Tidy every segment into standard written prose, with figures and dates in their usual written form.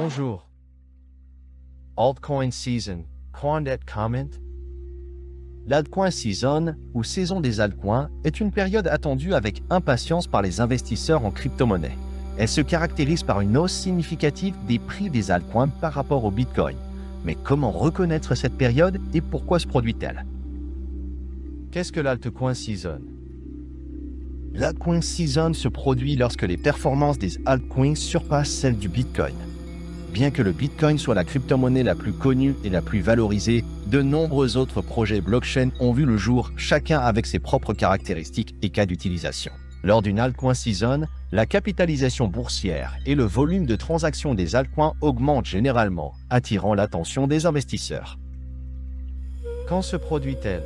Bonjour. Altcoin season. Quandet comment? L'altcoin season, ou saison des altcoins, est une période attendue avec impatience par les investisseurs en crypto-monnaie. Elle se caractérise par une hausse significative des prix des altcoins par rapport au Bitcoin. Mais comment reconnaître cette période et pourquoi se produit-elle? Qu'est-ce que l'altcoin season? L'altcoin season se produit lorsque les performances des altcoins surpassent celles du Bitcoin. Bien que le Bitcoin soit la crypto-monnaie la plus connue et la plus valorisée, de nombreux autres projets blockchain ont vu le jour, chacun avec ses propres caractéristiques et cas d'utilisation. Lors d'une altcoin season, la capitalisation boursière et le volume de transactions des altcoins augmentent généralement, attirant l'attention des investisseurs. Quand se produit-elle?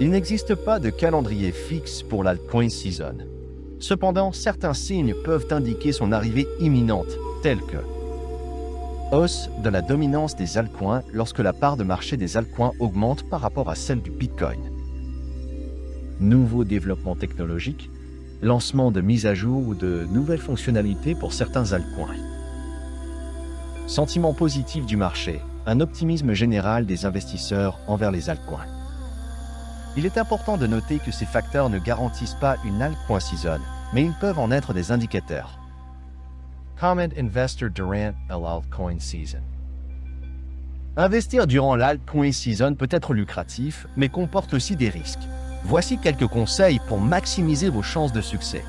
Il n'existe pas de calendrier fixe pour l'altcoin season. Cependant, certains signes peuvent indiquer son arrivée imminente, tels que hausse de la dominance des altcoins lorsque la part de marché des altcoins augmente par rapport à celle du Bitcoin. Nouveaux développements technologiques, lancement de mises à jour ou de nouvelles fonctionnalités pour certains altcoins. Sentiment positif du marché, un optimisme général des investisseurs envers les altcoins. Il est important de noter que ces facteurs ne garantissent pas une altcoin season, mais ils peuvent en être des indicateurs. Comment investor durant l'altcoin season? Investir durant l'altcoin season peut être lucratif, mais comporte aussi des risques. Voici quelques conseils pour maximiser vos chances de succès.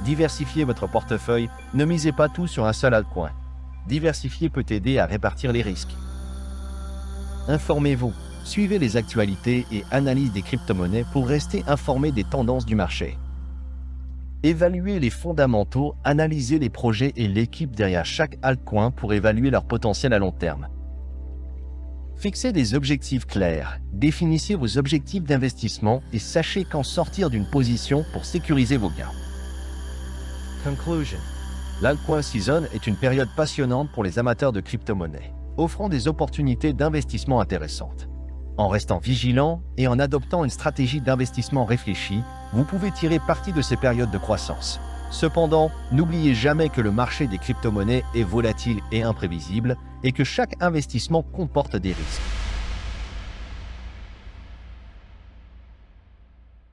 Diversifiez votre portefeuille, ne misez pas tout sur un seul altcoin. Diversifier peut aider à répartir les risques. Informez-vous, suivez les actualités et analyses des crypto-monnaies pour rester informé des tendances du marché. Évaluez les fondamentaux, analysez les projets et l'équipe derrière chaque altcoin pour évaluer leur potentiel à long terme. Fixez des objectifs clairs, définissez vos objectifs d'investissement et sachez quand sortir d'une position pour sécuriser vos gains. Conclusion. L'altcoin season est une période passionnante pour les amateurs de crypto-monnaies, offrant des opportunités d'investissement intéressantes. En restant vigilant et en adoptant une stratégie d'investissement réfléchie, vous pouvez tirer parti de ces périodes de croissance. Cependant, n'oubliez jamais que le marché des crypto-monnaies est volatile et imprévisible et que chaque investissement comporte des risques.